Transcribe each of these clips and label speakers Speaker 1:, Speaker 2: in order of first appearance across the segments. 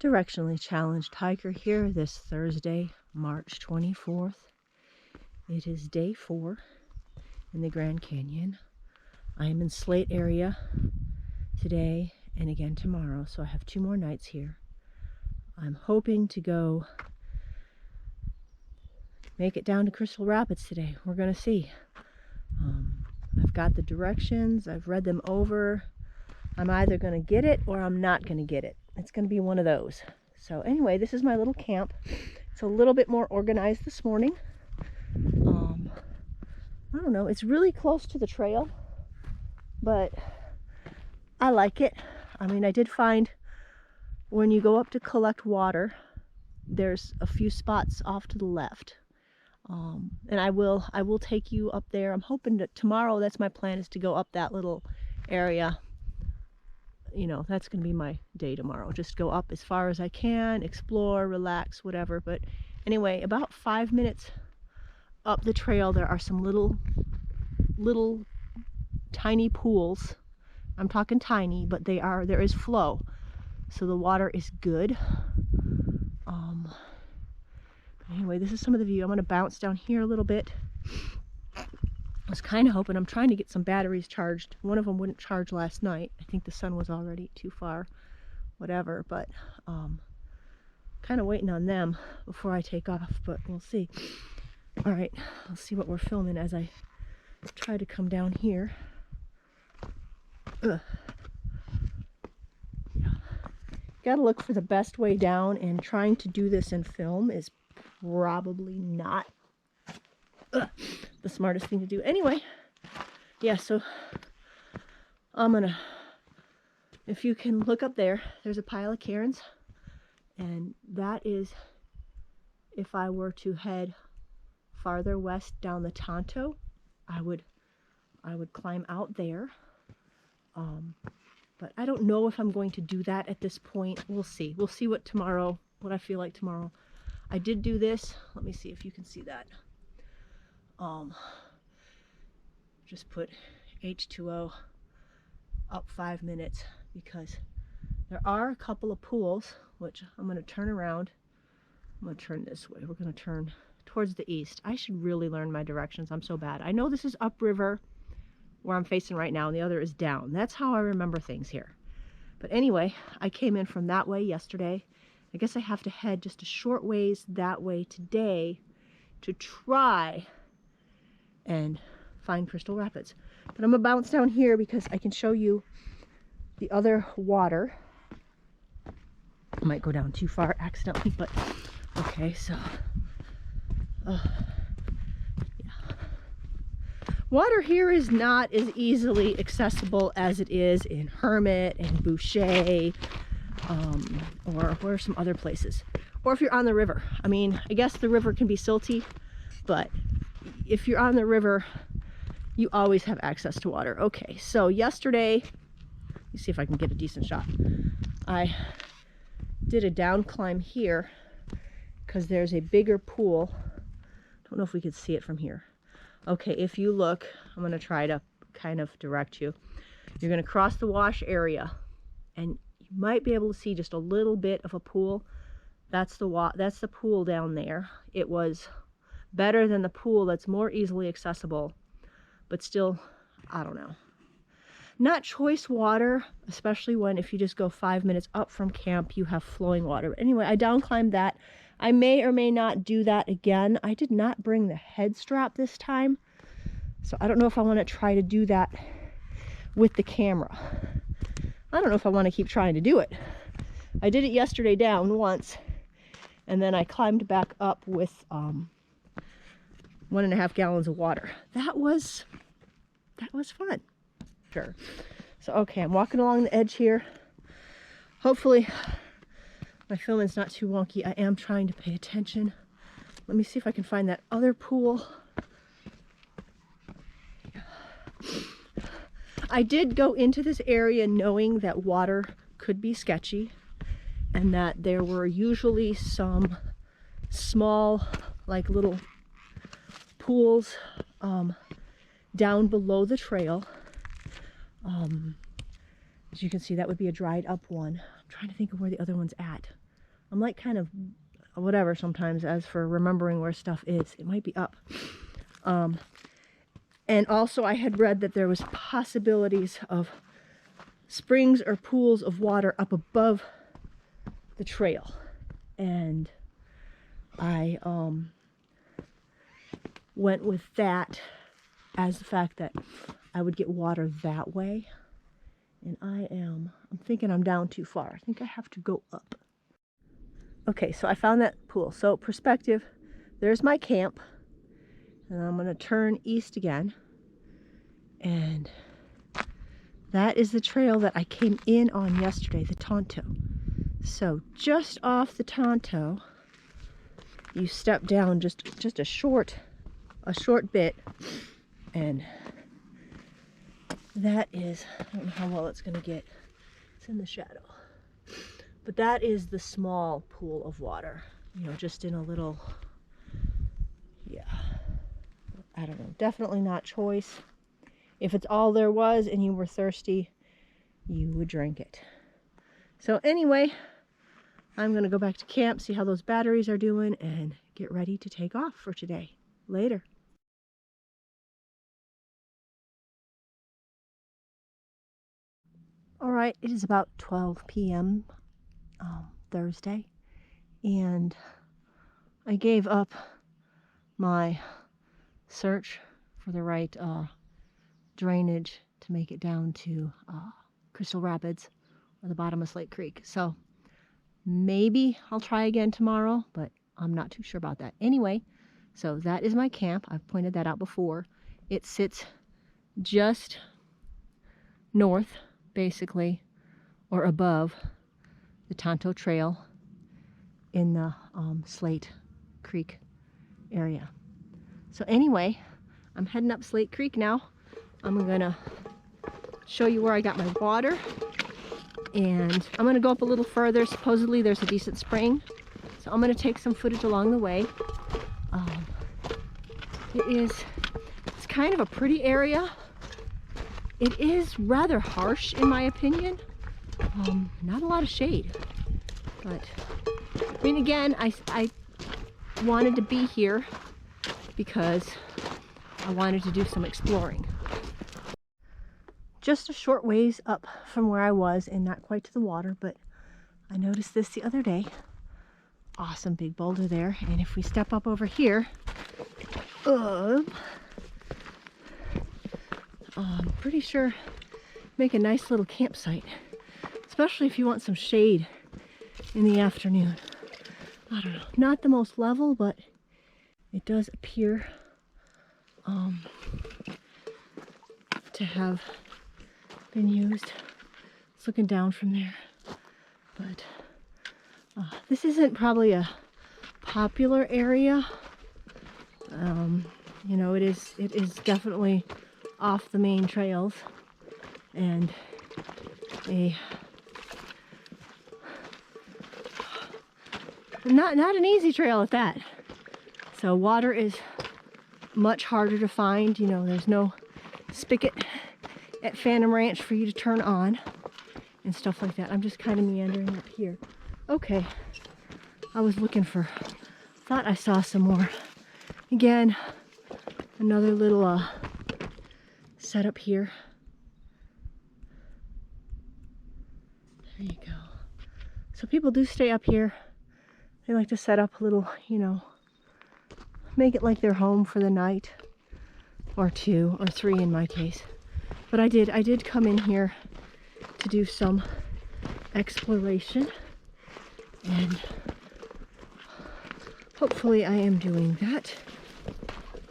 Speaker 1: Directionally challenged hiker here this Thursday, March 24th. It is day 4 in the Grand Canyon. I am in Slate area today and again tomorrow, so I have 2 more nights here. I'm hoping to go make it down to Crystal Rapids today. We're gonna see. I've got the directions, I've read them over. I'm either gonna get it or I'm not gonna get it. It's gonna be one of those. So anyway, this is my little camp. It's a little bit more organized this morning. I don't know, it's really close to the trail, but I like it. I mean, I did find when you go up to collect water, there's a few spots off to the left. And I will take you up there. I'm hoping that tomorrow, that's my plan, is to go up that little area. You know, that's going to be my day tomorrow. Just go up as far as I can, explore, relax, whatever. But anyway, about 5 minutes up the trail, there are some little tiny pools. I'm talking tiny, but there is flow. So the water is good. Anyway, this is some of the view. I'm going to bounce down here a little bit. I was kind of hoping, I'm trying to get some batteries charged. One of them wouldn't charge last night. I think the sun was already too far, whatever, but kind of waiting on them before I take off, but we'll see. All right, I'll see what we're filming as I try to come down here. Yeah. Gotta look for the best way down, and trying to do this in film is probably not the smartest thing to do. Anyway, yeah, so I'm gonna, if you can look up there, there's a pile of cairns, and that is if I were to head farther west down the Tonto, I would climb out there. But I don't know if I'm going to do that at this point. We'll see. We'll see what I feel like tomorrow. I did do this. Let me see if you can see that. Just put H2O up 5 minutes because there are a couple of pools, which I'm going to turn around. I'm going to turn this way. We're going to turn towards the east. I should really learn my directions. I'm so bad. I know this is upriver where I'm facing right now, and the other is down. That's how I remember things here. But anyway, I came in from that way yesterday. I guess I have to head just a short ways that way today to try and find Crystal Rapids. But I'm gonna bounce down here because I can show you the other water. I might go down too far accidentally, but okay, so yeah. Water here is not as easily accessible as it is in Hermit and Boucher, or where are some other places, or if you're on the river. I mean, I guess the river can be silty, but if you're on the river, you always have access to water. Okay, so yesterday, let me see if I can get a decent shot. I did a down climb here because there's a bigger pool. Don't know if we could see it from here. Okay, if you look, I'm going to try to kind of direct you. You're going to cross the wash area, and you might be able to see just a little bit of a pool. That's the pool down there. It was better than the pool that's more easily accessible, but still, I don't know. Not choice water, especially if you just go 5 minutes up from camp, you have flowing water. But anyway, I down climbed that. I may or may not do that again. I did not bring the head strap this time, so I don't know if I want to try to do that with the camera. I don't know if I want to keep trying to do it. I did it yesterday down once, and then I climbed back up with 1.5 gallons of water. That was fun. Sure. So okay, I'm walking along the edge here. Hopefully my filming's not too wonky. I am trying to pay attention. Let me see if I can find that other pool. I did go into this area knowing that water could be sketchy and that there were usually some small, like little pools down below the trail. As you can see, that would be a dried up one. I'm trying to think of where the other one's at. I'm like kind of whatever sometimes as for remembering where stuff is. It might be up. And also I had read that there was possibilities of springs or pools of water up above the trail. And I went with that as the fact that I would get water that way. And I'm thinking I'm down too far. I think I have to go up. Okay, so I found that pool. So perspective, there's my camp. And I'm gonna turn east again. And that is the trail that I came in on yesterday, the Tonto. So just off the Tonto, you step down just a short bit, and that is, I don't know how well it's gonna get. It's in the shadow. But that is the small pool of water, you know, just in a little, yeah, I don't know, definitely not choice. If it's all there was and you were thirsty, you would drink it. So anyway, I'm gonna go back to camp, see how those batteries are doing, and get ready to take off for today. Later. All right, it is about 12 p.m. Thursday, and I gave up my search for the right drainage to make it down to Crystal Rapids or the bottom of Slate Creek. So maybe I'll try again tomorrow, but I'm not too sure about that. Anyway, so that is my camp. I've pointed that out before. It sits just north, basically, or above the Tonto Trail in the Slate Creek area. So anyway, I'm heading up Slate Creek now. I'm gonna show you where I got my water, and I'm gonna go up a little further. Supposedly there's a decent spring, so I'm gonna take some footage along the way. It's kind of a pretty area. It is rather harsh in my opinion. Not a lot of shade, but I mean, again, I wanted to be here because I wanted to do some exploring. Just a short ways up from where I was, and not quite to the water, but I noticed this the other day. Awesome big boulder there, and if we step up over here, I'm pretty sure make a nice little campsite, especially if you want some shade in the afternoon. I don't know, not the most level, but it does appear to have been used. It's looking down from there, but this isn't probably a popular area. You know, it is definitely off the main trails, and not an easy trail at that. So water is much harder to find. You know, there's no spigot at Phantom Ranch for you to turn on and stuff like that. I'm just kind of meandering up here. Okay, I was looking for, thought I saw some more. Again, another little setup here. There you go. So people do stay up here. They like to set up a little, you know, make it like their home for the night, or 2 or 3 in my case. But I did come in here to do some exploration, and hopefully I am doing that.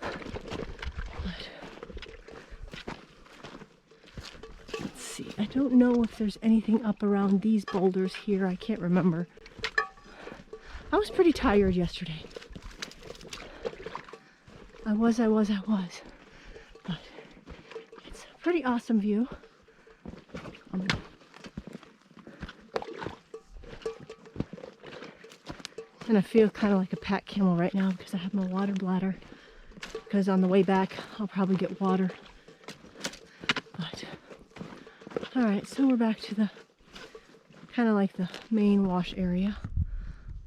Speaker 1: But let's see, I don't know if there's anything up around these boulders here. I can't remember. I was pretty tired yesterday. I was. But it's a pretty awesome view. And I feel kind of like a pack camel right now because I have my water bladder. Because on the way back, I'll probably get water. But, alright, so we're back to the, kind of like the main wash area.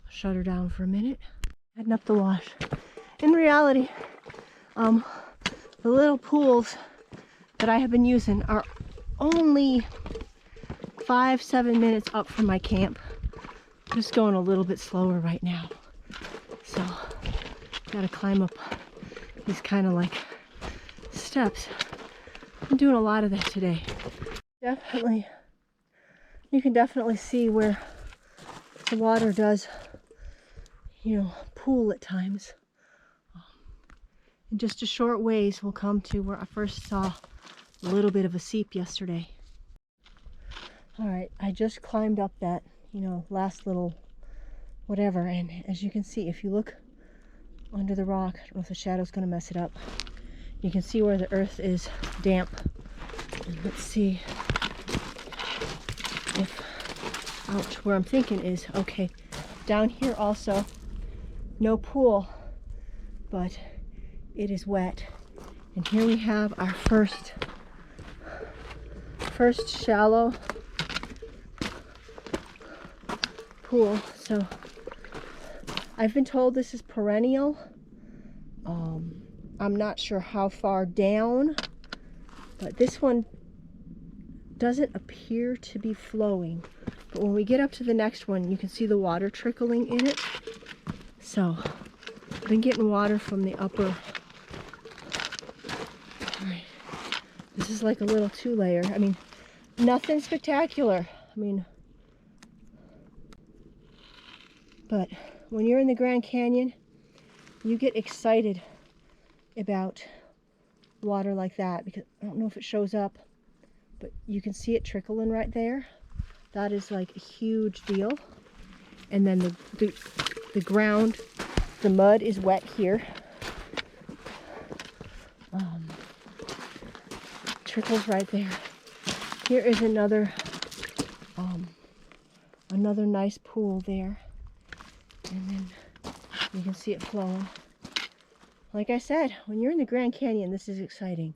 Speaker 1: Shut her down for a minute. Heading up the wash. In reality, the little pools that I have been using are only 5-7 minutes up from my camp. I'm just going a little bit slower right now. So, gotta climb up these kind of like steps. I'm doing a lot of that today. Definitely, you can definitely see where the water does, you know, pool at times. In just a short ways, we'll come to where I first saw a little bit of a seep yesterday. All right, I just climbed up that, you know, last little whatever, and as you can see, if you look under the rock, I don't know if the shadow's going to mess it up, you can see where the earth is damp. And let's see if, ouch, where I'm thinking is, okay, down here also, no pool, but it is wet. And here we have our first shallow pool. So I've been told this is perennial. I'm not sure how far down, but this one doesn't appear to be flowing. But when we get up to the next one, you can see the water trickling in it. So I've been getting water from the upper. All right. This is like a little 2-layer. I mean, nothing spectacular. I mean, but when you're in the Grand Canyon, you get excited about water like that, because I don't know if it shows up, but you can see it trickling right there. That is like a huge deal. And then the ground, the mud is wet here. Trickles right there. Here is another nice pool there, and then you can see it flowing. Like I said, when you're in the Grand Canyon, this is exciting.